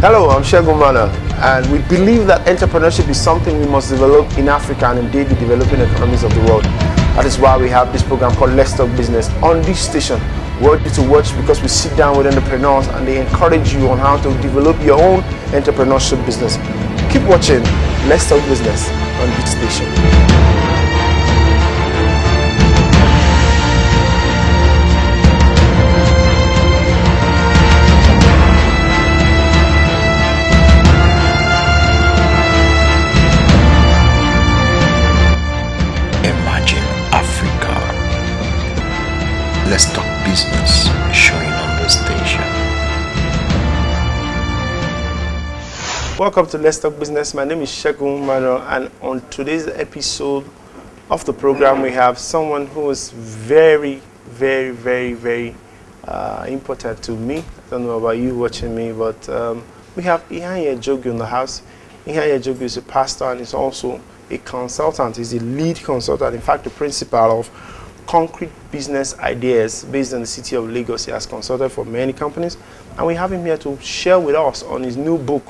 Hello, I'm Segun Manuel, and we believe that entrepreneurship is something we must develop in Africa and indeed the developing economies of the world. That is why we have this program called Let's Talk Business on this station. We want you to watch because we sit down with entrepreneurs and they encourage you on how to develop your own entrepreneurship business. Keep watching Let's Talk Business on this station. Let's Talk Business, showing on the station. Welcome to Let's Talk Business. My name is Segun Manuel, and on today's episode of the program, we have someone who is very important to me. I don't know about you watching me, but we have Iheanyi Ejiogu in the house. Iheanyi Ejiogu is a pastor and is also a consultant. He's a lead consultant, in fact, the principal of Concrete Business Ideas based in the city of Lagos. He has consulted for many companies, and we have him here to share with us on his new book,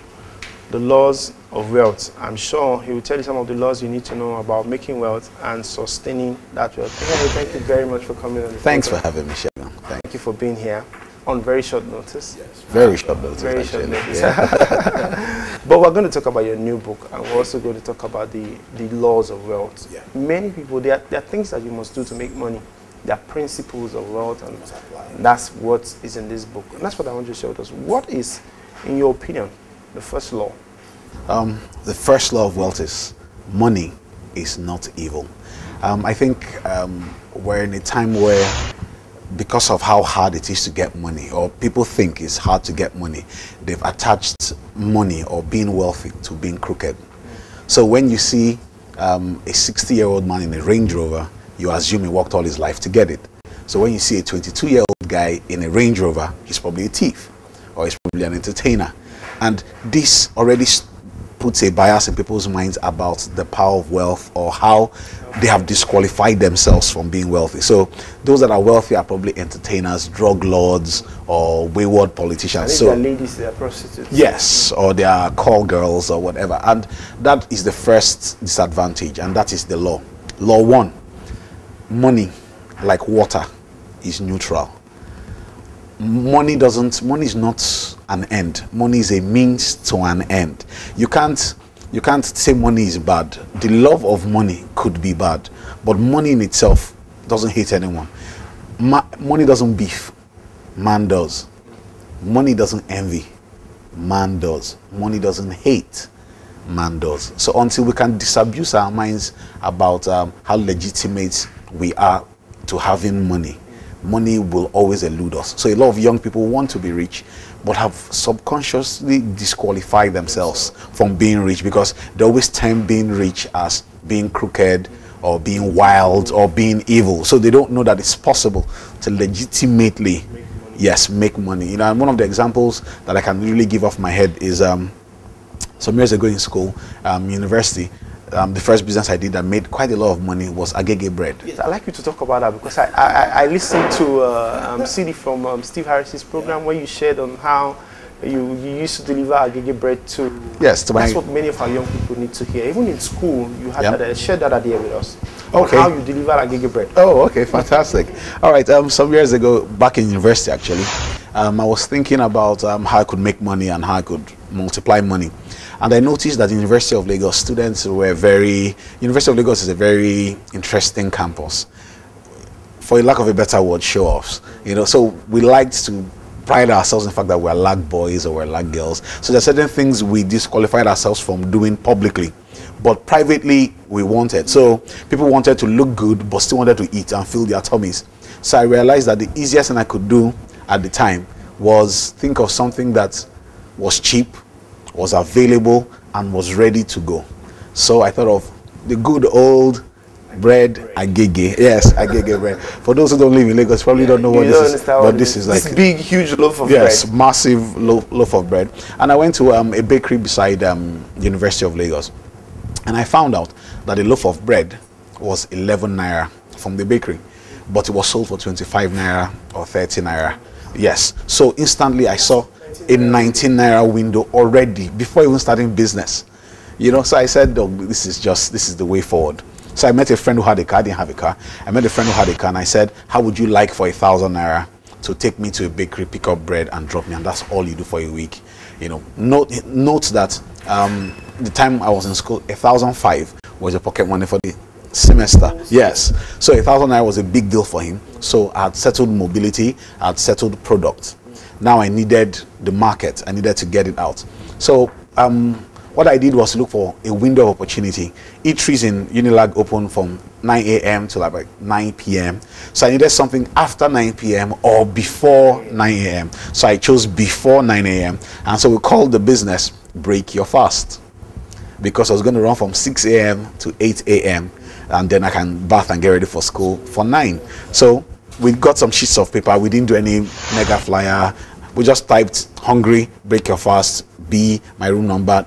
The Laws of Wealth. I'm sure he will tell you some of the laws you need to know about making wealth and sustaining that wealth. Thank you very much for coming on the Thanks program. for having me, Segun. Thank you for being here on very short notice. Yes, very short notice. Very short notice. Yeah. But we're going to talk about your new book, and we're also going to talk about the laws of wealth. Yeah. Many people, there are things that you must do to make money. There are principles of wealth, and that's what is in this book. And that's what I want you to share with us. What is, in your opinion, the first law? The first law of wealth is money is not evil. I think we're in a time where, because of how hard it is to get money, or people think it's hard to get money, they've attached money or being wealthy to being crooked. So when you see a 60-year-old man in a Range Rover, you assume he worked all his life to get it. So when you see a 22-year-old guy in a Range Rover, he's probably a thief, or he's probably an entertainer. And this already puts a bias in people's minds about the power of wealth, or how they have disqualified themselves from being wealthy. So those that are wealthy are probably entertainers, drug lords, or wayward politicians. So they're ladies, they are prostitutes. Yes, or they are call girls or whatever. And that is the first disadvantage, and that is the law. Law 1, money, like water, is neutral. Money is not an end. Money is a means to an end. You can't say money is bad. The love of money could be bad, but money in itself doesn't hate anyone. Money doesn't beef, man does. Money doesn't envy, man does. Money doesn't hate, man does. So until we can disabuse our minds about how legitimate we are to having money, money will always elude us. So a lot of young people want to be rich, but have subconsciously disqualified themselves from being rich, because they always term being rich as being crooked, or being wild, or being evil. So they don't know that it's possible to legitimately, yes, make money. You know, and one of the examples that I can really give off my head is some years ago in school, university, the first business I did that made quite a lot of money was agege bread. Yes, I'd like you to talk about that, because I listened to a CD from Steve Harris's program where you shared on how you used to deliver agege bread to... Yes, that's what many of our young people need to hear. Even in school, you had that, shared that idea with us. Okay. On how you deliver agege bread. Oh, okay, fantastic. All right, some years ago, back in university actually, I was thinking about how I could make money and how I could multiply money. And I noticed that the University of Lagos students were University of Lagos is a very interesting campus. For a lack of a better word, show-offs. You know, so we liked to pride ourselves in the fact that we're lag boys or we're lag girls. So there are certain things we disqualified ourselves from doing publicly, but privately we wanted. So people wanted to look good, but still wanted to eat and fill their tummies. So I realized that the easiest thing I could do at the time was think of something that was cheap, was available, and was ready to go. So I thought of the good old bread agege. Yes, agege bread. For those who don't live in Lagos, probably don't know what this is. But this is like this big, huge loaf of bread. Yes, massive loaf of bread. And I went to a bakery beside University of Lagos, and I found out that a loaf of bread was 11 naira from the bakery, but it was sold for 25 naira or 30 naira. Yes. So instantly I saw a 19 naira window already before even starting business. You know, so I said, oh, this is the way forward. So I met a friend who had a car. I didn't have a car. I met a friend who had a car, and I said, how would you like for 1,000 naira to take me to a bakery, pick up bread and drop me, and that's all you do for a week? You know, note that the time I was in school, 1,005 was a pocket money for the semester. Yes, so 1,000 naira was a big deal for him. So I had settled mobility, I had settled product. Now I needed the market. I needed to get it out. So what I did was look for a window of opportunity. Eateries in Unilag open from 9 a.m. to like 9 p.m. So I needed something after 9 p.m. or before 9 a.m. So I chose before 9 a.m. And so we called the business Break Your Fast, because I was going to run from 6 a.m. to 8 a.m. and then I can bath and get ready for school for 9. So we got some sheets of paper. We didn't do any mega flyer. We just typed hungry, break your fast, B, my room number,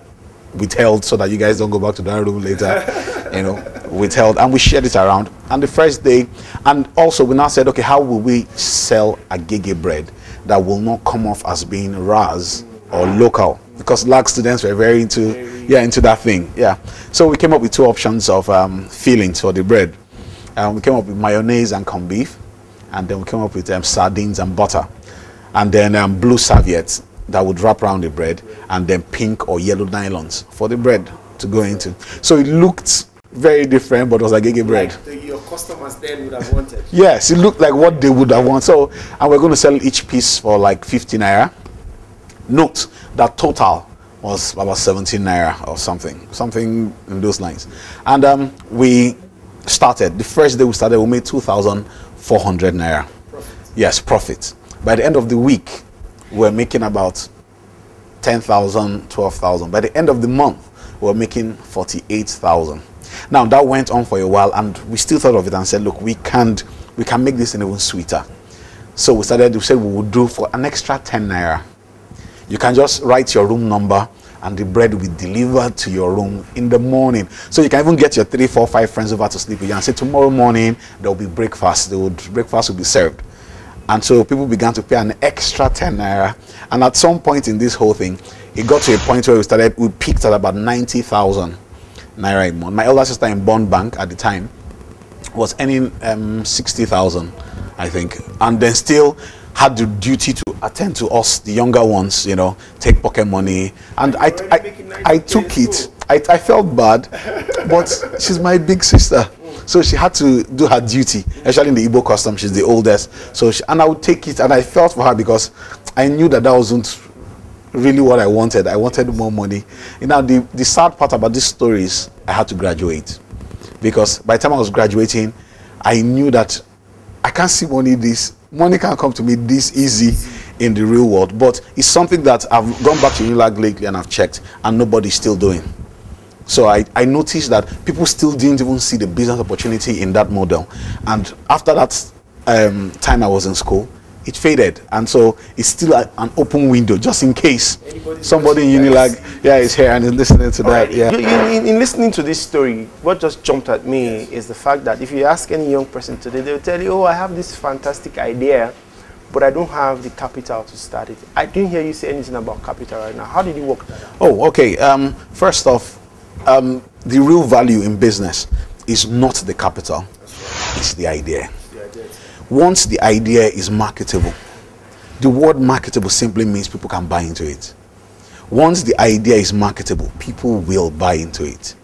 withheld, so that you guys don't go back to that room later. You know, withheld, and we shared it around. And the first day, and also we now said, okay, how will we sell a agege bread that will not come off as being Raz or local? Because lag students were very into that thing. Yeah, so we came up with 2 options of fillings for the bread. We came up with mayonnaise and corned beef, and then we came up with sardines and butter, and then blue serviettes that would wrap around the bread, and then pink or yellow nylons for the bread to go into. So it looked very different, but it was like agege bread. Like your customers then would have wanted. Yes, it looked like what they would have wanted. So, and we're going to sell each piece for like 50 naira. Note that total was about 17 naira or something in those lines. And we started, the first day we started, we made 2,400 naira. Profit. Yes, profit. By the end of the week, we were making about 10,000, 12,000. By the end of the month, we were making 48,000. Now that went on for a while, and we still thought of it and said, look, we can make this even sweeter. So we said we would do for an extra 10 naira. You can just write your room number, and the bread will be delivered to your room in the morning. So you can even get your 3, 4, 5 friends over to sleep with you and say, tomorrow morning there will be breakfast. Breakfast will be served. And so people began to pay an extra 10 naira. And at some point in this whole thing, it got to a point where we peaked at about 90,000 naira a month. My elder sister in Bond Bank at the time was earning 60,000, I think, and then still had the duty to attend to us, the younger ones, you know, take pocket money. And I took it. I felt bad, but she's my big sister. So she had to do her duty, especially in the Igbo custom. She's the oldest. So and I would take it, and I felt for her because I knew that wasn't really what I wanted. I wanted more money. You know, the sad part about this story is I had to graduate, because by the time I was graduating, I knew that I can't see money can't come to me this easy in the real world. But it's something that I've gone back to Unilag lately and I've checked, and nobody's still doing. So I noticed that people still didn't even see the business opportunity in that model. And after that time I was in school, it faded. And so it's still an open window, just in case somebody in Unilag is here and is listening to that. Yeah. In listening to this story, what just jumped at me is the fact that if you ask any young person today, they'll tell you, oh, I have this fantastic idea, but I don't have the capital to start it. I didn't hear you say anything about capital right now. How did you work that out? Oh, okay. First off, the real value in business is not the capital, it's the idea. Once the idea is marketable, the word marketable simply means people can buy into it. Once the idea is marketable, people will buy into it.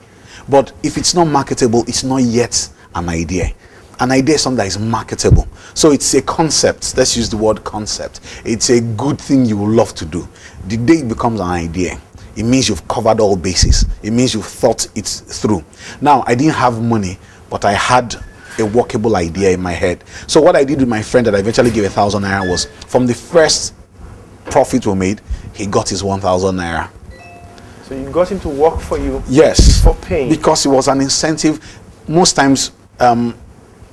But if it's not marketable, it's not yet an idea. An idea is something that is marketable. So it's a concept. Let's use the word concept. It's a good thing you will love to do. The day it becomes an idea, it means you've covered all bases. It means you've thought it through. Now, I didn't have money, but I had a workable idea in my head. So what I did with my friend that I eventually gave 1,000 naira was, from the first profit we made, he got his 1,000 naira. So you got him to work for you? Yes. For paying? Because it was an incentive. Most times,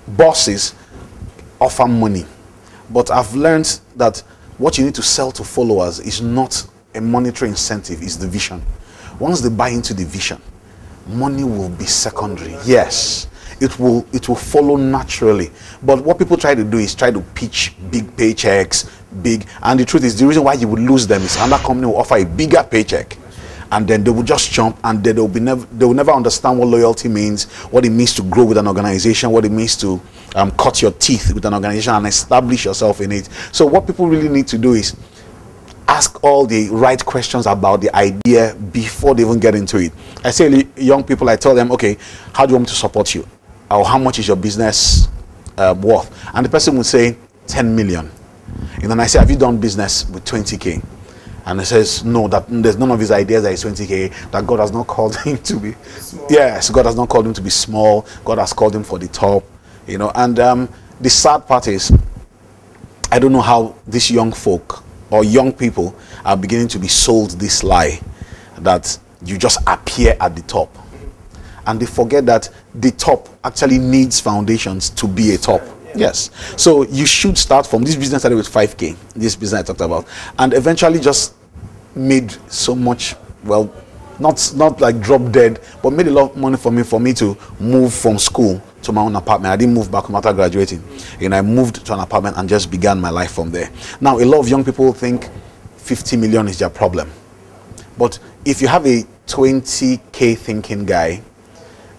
bosses offer money. But I've learned that what you need to sell to followers is not a monetary incentive, it's the vision. Once they buy into the vision, money will be secondary. Yes. it will follow naturally. But what people try to do is try to pitch big paychecks, and the truth is the reason why you would lose them is another company will offer a bigger paycheck, and then they will just jump, and they will never understand what loyalty means, what it means to grow with an organization, what it means to cut your teeth with an organization and establish yourself in it. So what people really need to do is ask all the right questions about the idea before they even get into it. I say young people, I tell them, okay, how do you want me to support you? Or how much is your business worth? And the person will say 10 million. And then I say, have you done business with 20K? And he says, no, that there's none of his ideas that is 20K, that God has not called him to be small. Yes, God has not called him to be small. God has called him for the top, you know. And the sad part is, I don't know how these young folk or young people are beginning to be sold this lie that you just appear at the top, and they forget that the top actually needs foundations to be a top. Yes, so you should start from this business. Started with 5K, this business I talked about, and eventually just made so much, well, not like drop dead, but made a lot of money for me to move from school to my own apartment. I didn't move back home after graduating. You know, I moved to an apartment and just began my life from there. Now, a lot of young people think 50 million is their problem. But if you have a 20K thinking guy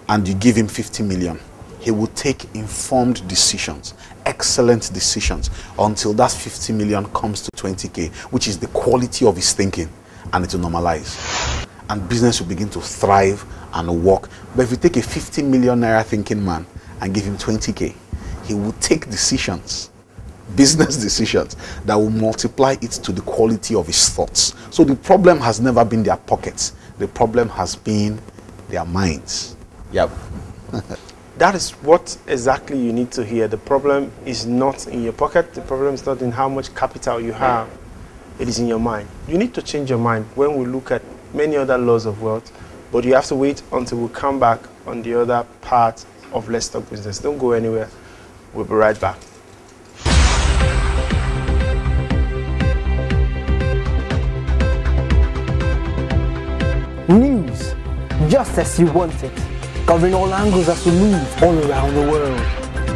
and you give him 50 million, he will take informed decisions, excellent decisions, until that 50 million comes to 20K, which is the quality of his thinking, and it will normalize. And business will begin to thrive and work. But if you take a 50 million naira thinking man and give him 20K, he will take decisions, business decisions, that will multiply it to the quality of his thoughts. So the problem has never been their pockets. The problem has been their minds. Yep. That is what exactly you need to hear. The problem is not in your pocket. The problem is not in how much capital you have. It is in your mind. You need to change your mind when we look at many other laws of wealth, but you have to wait until we come back on the other part of Let's Talk Business. Don't go anywhere. We'll be right back. News, just as you want it, covering all angles as we move all around the world.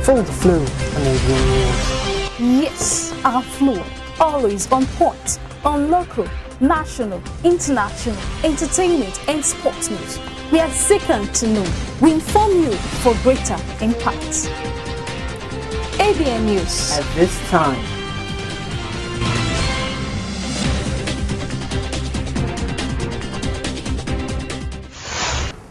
Follow the flow and Adrian News. Yes, our flow, always on point, on local, national, international, entertainment and sports news. We are second to none. We inform you for greater impact. ABN News. At this time.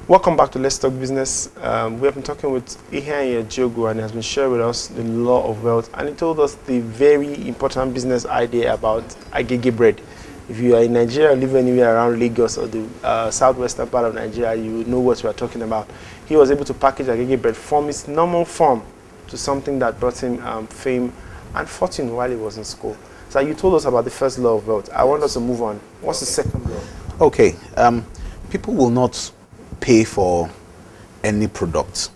Welcome back to Let's Talk Business. We have been talking with Iheanyi Ejiogu, and he has been sharing with us the law of wealth, and he told us the very important business idea about agege bread. If you are in Nigeria or live anywhere around Lagos or the southwestern part of Nigeria, you know what we are talking about. He was able to package agege bread from its normal form to something that brought him fame and fortune while he was in school. So you told us about the first law of wealth. I want us to move on. What's the second law? Okay, people will not pay for any product.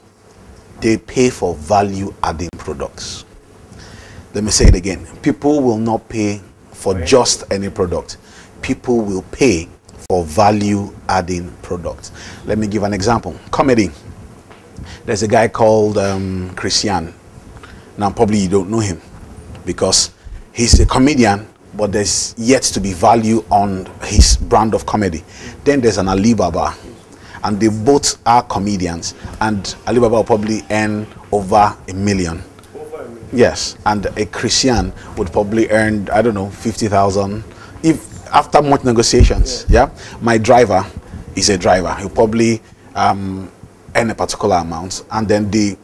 They pay for value-adding products. Let me say it again. People will not pay for just any product. People will pay for value-adding products. Let me give an example. Comedy. There's a guy called Christian. Now, probably you don't know him because he's a comedian, but there's yet to be value on his brand of comedy. Then there's an Alibaba, and they both are comedians, and Alibaba will probably earn over $1 million. Yes, and a Christian would probably earn, I don't know, 50,000 if after much negotiations. Yeah, my driver is a driver. He'll probably earn a particular amount, and then the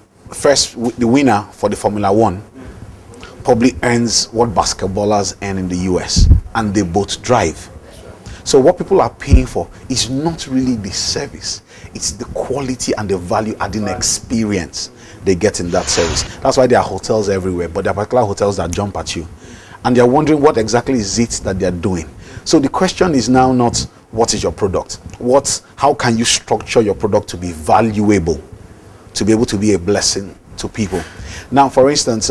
winner for the Formula One probably earns what basketballers earn in the US, and they both drive. So what people are paying for is not really the service, it's the quality and the value adding experience they get in that service. That's why there are hotels everywhere, but there are particular hotels that jump at you, and they're wondering what exactly is it that they're doing. So the question is now not what is your product, how can you structure your product to be valuable, to be able to be a blessing to people. Now, for instance,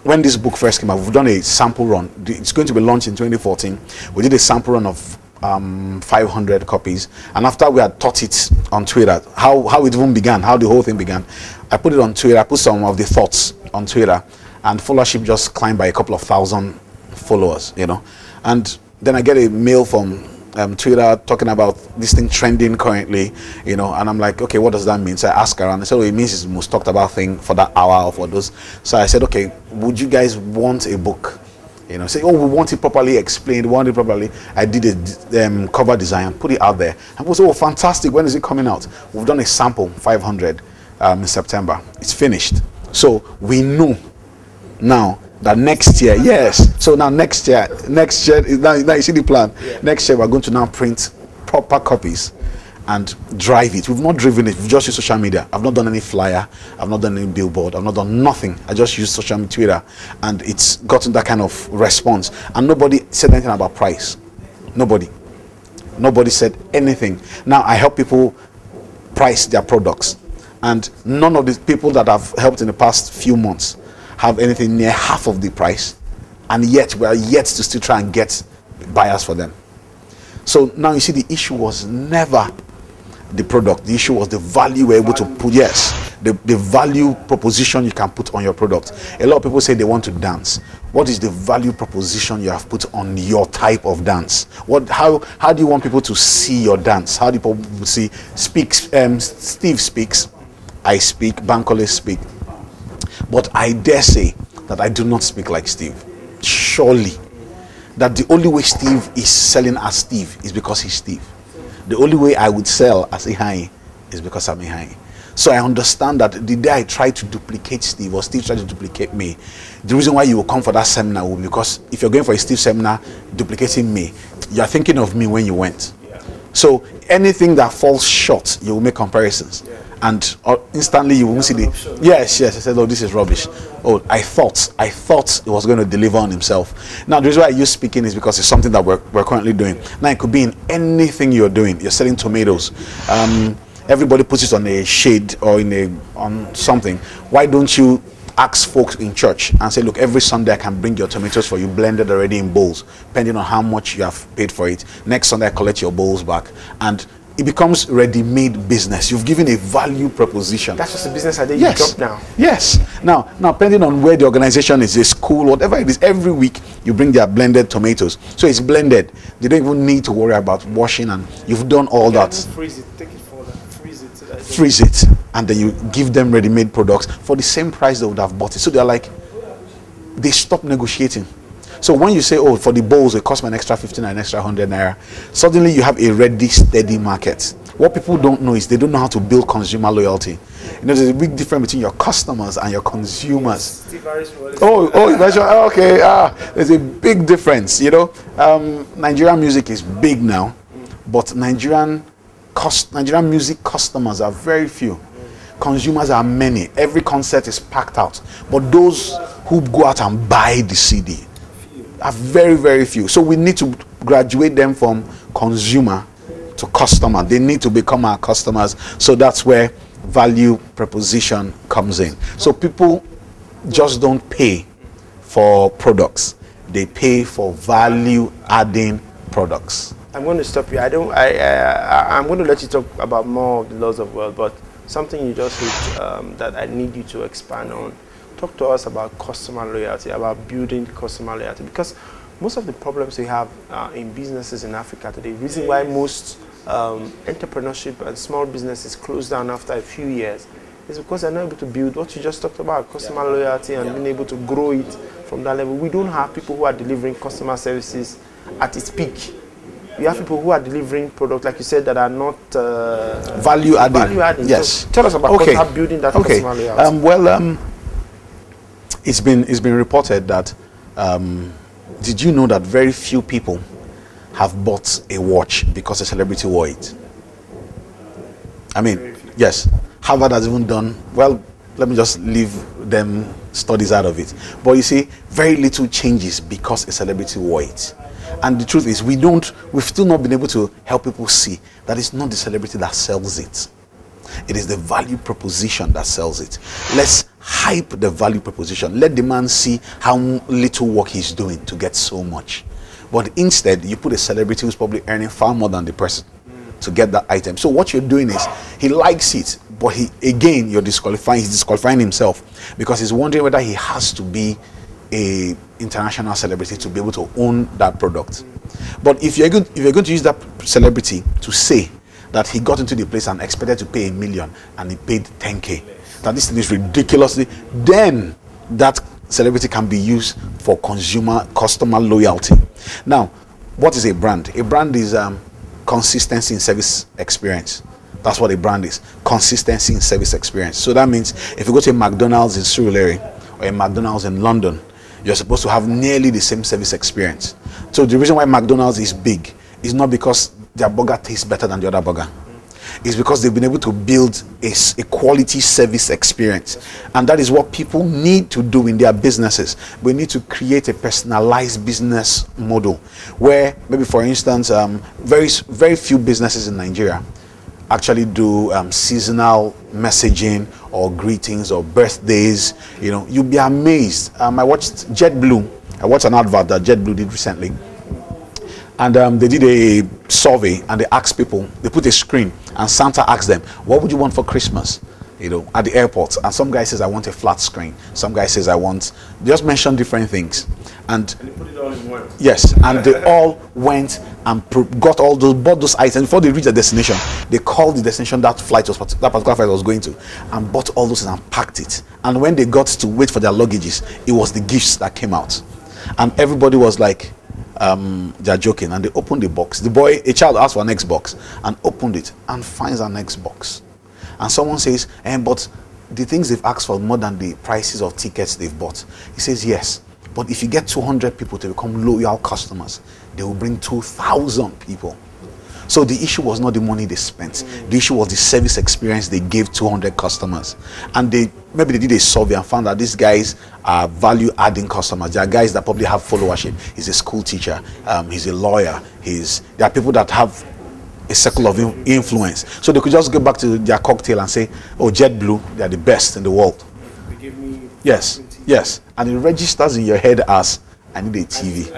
when this book first came out, we've done a sample run. It's going to be launched in 2014. We did a sample run of 500 copies. And after we had taught it on Twitter, how it even began, how the whole thing began, I put it on Twitter. I put some of the thoughts on Twitter, and followership just climbed by a couple of thousand followers, you know. And then I get a mail from Twitter talking about this thing trending currently, you know, and I'm like, okay, what does that mean? So I asked around. They said, oh, it means it's the most talked about thing for that hour or for those. So I said, okay, would you guys want a book? You know, say, oh, we want it properly explained, we want it properly. I did a cover design, put it out there. And people say, oh, fantastic, when is it coming out? We've done a sample, 500 in September. It's finished. So we know now that next year, yes. So now next year, now you see the plan. Yeah. Next year we're going to now print proper copies and drive it. We've not driven it, we've just used social media. I've not done any flyer, I've not done any billboard, I've not done nothing. I just used social media, Twitter, and it's gotten that kind of response. And nobody said anything about price. Nobody said anything. Now I help people price their products, and none of the people that I've helped in the past few months have anything near half of the price, and yet we are yet to still try and get buyers for them. So now you see, the issue was never the product. The issue was the value we're able to put. Yes, the value proposition you can put on your product. A lot of people say they want to dance. What is the value proposition you have put on your type of dance? How do you want people to see your dance? How do people see? Steve speaks, I speak, Bankole speak. But I dare say that I do not speak like Steve. Surely that the only way Steve is selling as Steve is because he's Steve. The only way I would sell as Iheanyi is because I'm Iheanyi. So I understand that the day I try to duplicate Steve, or Steve tries to duplicate me, the reason why you will come for that seminar will be because if you're going for a Steve seminar duplicating me, you're thinking of me when you went. So anything that falls short, you will make comparisons. And instantly you will see the yes. I said, oh, this is rubbish. Oh, I thought it was going to deliver on himself. Now the reason why I use speaking is because it's something that we're currently doing. Now it could be in anything you're doing. You're selling tomatoes. Everybody puts it on a shade or on something. Why don't you ask folks in church and say, look, every Sunday I can bring your tomatoes for you blended already in bowls, depending on how much you have paid for it. Next Sunday I collect your bowls back, and it becomes ready-made business. You've given a value proposition. That's just a business idea you drop now. Yes. Now, depending on where the organization is, a school, whatever it is, every week you bring their blended tomatoes. So it's blended. They don't even need to worry about washing, and you've done all that. Freeze it, take it for them, freeze it. So freeze it, and then you give them ready-made products for the same price they would have bought it. So they're like, they stop negotiating. So when you say, oh, for the bowls, it costs me an extra 15 and an extra 100 naira, suddenly you have a ready, steady market. What people don't know is they don't know how to build consumer loyalty. You know, there's a big difference between your customers and your consumers. Okay. There's a big difference. You know, Nigerian music is big now, but Nigerian music customers are very few. Consumers are many. Every concert is packed out, but those who go out and buy the CD are very, very few. So we need to graduate them from consumer to customer. They need to become our customers. So that's where value proposition comes in. So people just don't pay for products. They pay for value adding products. I'm going to stop you. I'm going to let you talk about more of the laws of wealth, but something you just hit that I need you to expand on. Talk to us about customer loyalty, about building customer loyalty, because most of the problems we have in businesses in Africa today, the reason why most entrepreneurship and small businesses close down after a few years is because they're not able to build what you just talked about, customer loyalty, and being able to grow it from that level. We don't have people who are delivering customer services at its peak. We have people who are delivering products, like you said, that are not value adding. Yes. So tell us about building that customer loyalty. It's been reported that did you know that very few people have bought a watch because a celebrity wore it? I mean, yes, Harvard has even done, well, let me just leave them studies out of it. But you see, very little changes because a celebrity wore it. And the truth is, we've still not been able to help people see that it's not the celebrity that sells it. It is the value proposition that sells it. Let's hype the value proposition. Let the man see how little work he's doing to get so much. But instead, you put a celebrity who's probably earning far more than the person to get that item. So what you're doing is, he likes it, but he's disqualifying himself, because he's wondering whether he has to be a international celebrity to be able to own that product. But if you're going to use that celebrity to say that he got into the place and expected to pay $1 million and he paid 10K, that this thing is ridiculously, then that celebrity can be used for customer loyalty. Now, what is a brand? A brand is consistency in service experience. That's what a brand is. Consistency in service experience. So that means if you go to a McDonald's in Surulere or a McDonald's in London, you're supposed to have nearly the same service experience. So the reason why McDonald's is big is not because their burger tastes better than the other burger. It's because they've been able to build a quality service experience. And that is what people need to do in their businesses. We need to create a personalized business model where, maybe for instance, very few businesses in Nigeria actually do seasonal messaging or greetings or birthdays. You know, you'll be amazed. I watched JetBlue. I watched an advert that JetBlue did recently. And they did a survey and they asked people, they put a screen and Santa asked them, what would you want for Christmas? You know, at the airport. And some guy says, I want a flat screen. Some guy says, I want, just mention different things. And they put it all in one. Yes, and they all went and bought those items. Before they reached the destination, they called the destination that particular flight was going to, and bought all those and packed it. And when they got to wait for their luggages, it was the gifts that came out. And everybody was like, they're joking, and they opened the box. A child asked for an Xbox and opened it and finds an Xbox. And someone says, but the things they've asked for more than the prices of tickets they've bought. He says, yes, but if you get 200 people to become loyal customers, they will bring 2,000 people. So the issue was not the money they spent. The issue was the service experience they gave 200 customers. And maybe they did a survey and found that these guys are value-adding customers. There are guys that probably have followership. He's a school teacher. He's a lawyer. There are people that have a circle of influence. So they could just go back to their cocktail and say, oh, JetBlue, they're the best in the world. They give me yes. And it registers in your head as, I need a TV.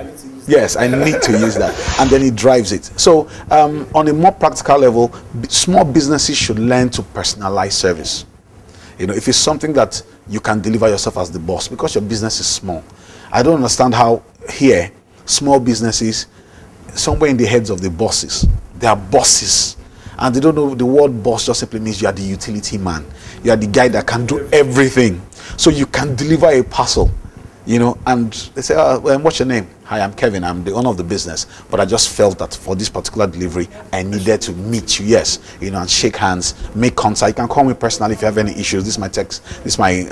Yes, I need to use that. And then it drives it. So on a more practical level, small businesses should learn to personalize service. You know, if it's something that you can deliver yourself as the boss, because your business is small. I don't understand how here, small businesses, somewhere in the heads of the bosses, they are bosses. And they don't know the word boss just simply means you are the utility man. You are the guy that can do everything. So you can deliver a parcel. You know, and they say, well, what's your name? Hi, I'm Kevin. I'm the owner of the business. But I just felt that for this particular delivery, I needed to meet you. Yes, you know, and shake hands, make contact. You can call me personally if you have any issues. This is my text. This is my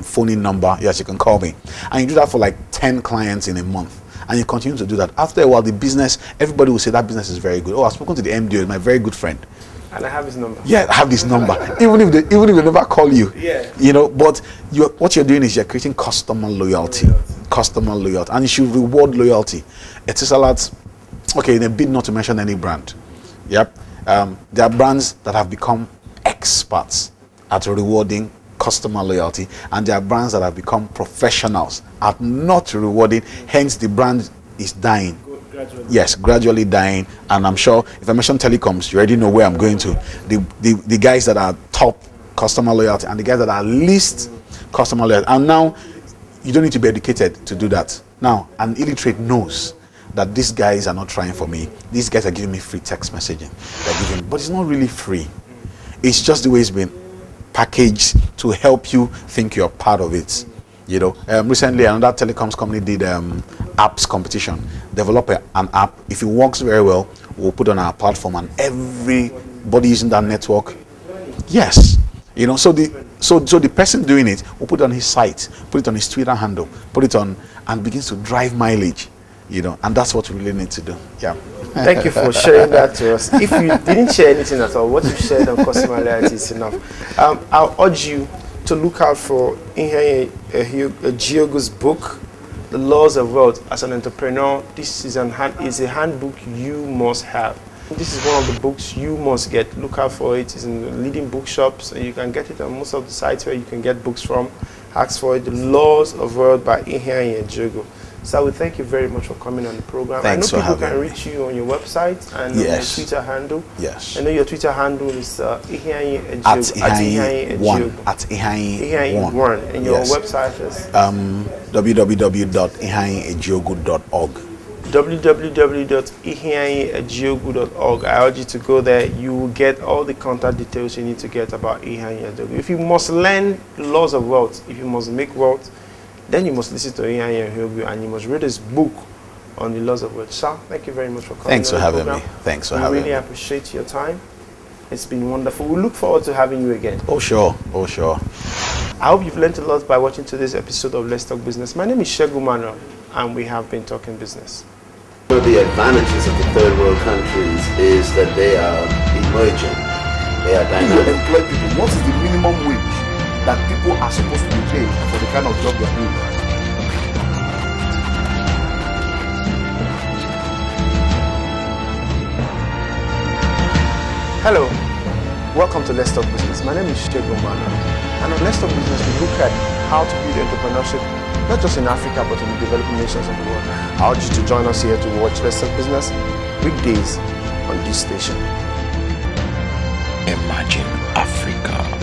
phone number. Yes, you can call me. And you do that for like 10 clients in a month. And you continue to do that. After a while, the business, everybody will say that business is very good. Oh, I've spoken to the MD, my very good friend. And I have his number. Yeah, I have this number. even if they never call you. Yeah. You know, but what you're doing is you're creating customer loyalty. Customer loyalty. And you should reward loyalty. It is a lot. Okay, in a bid not to mention any brand. Yep. There are brands that have become experts at rewarding customer loyalty, and there are brands that have become professionals at not rewarding. Hence, the brand is dying. Gradually. Yes, gradually dying. And I'm sure if I mention telecoms, you already know where I'm going to. The guys that are top customer loyalty and the guys that are least customer loyalty. And now you don't need to be educated to do that. Now an illiterate knows that these guys are not trying for me. These guys are giving me free text messaging. But it's not really free. It's just the way it's been packaged to help you think you're part of it. You know, recently another telecoms company did apps competition. Develop an app. If it works very well, we'll put on our platform, and everybody using that network. Yes, you know. So the person doing it will put it on his site, put it on his Twitter handle, put it on, and begins to drive mileage. You know, and that's what we really need to do. Yeah. Thank you for sharing that to us. If you didn't share anything at all, what you shared on customer loyalty is enough. I'll urge you to look out for Iheanyi Ejiogu's book, The Laws of Wealth as an Entrepreneur. This is a handbook you must have. This is one of the books you must get. Look out for it. It's in the leading bookshops, and you can get it on most of the sites where you can get books from. Ask for it. The Laws of Wealth by Iheanyi Ejiogu. So I would thank you very much for coming on the program. Thanks for I know people having can me. reach you on your website and Yes. on your Twitter handle. Yes. I know your Twitter handle is Iheanyi Ejiogu. At Iheanyi 1. Ejiogu. At Iheanyi Iheanyi 1. 1. And your Yes. website is www.iheanyiejogu.org. www.iheanyiejiogu.org. I urge you to go there. You will get all the contact details you need to get about Iheanyi Ejiogu. If you must learn laws of wealth, if you must make wealth, then you must listen to Iheanyi Ejiogu and you must read his book on the laws of wealth. Sir, thank you very much for coming. Thanks for on the having program. me. Thanks for we having really me. appreciate your time. It's been wonderful. We look forward to having you again. Oh, sure. Oh, sure. I hope you've learned a lot by watching today's episode of Let's Talk Business. My name is Segun Manuel and we have been talking business. One of the advantages of the third world countries is that they are emerging. They are If you dynamic. employ people, what is the minimum wage that people are supposed to be paid for the kind of job they're doing? Hello, welcome to Let's Talk Business. My name is Segun Manuel, and on Let's Talk Business we look at how to build entrepreneurship, not just in Africa but in the developing nations of the world. I urge you to join us here to watch Let's Talk Business weekdays on this station. Imagine Africa.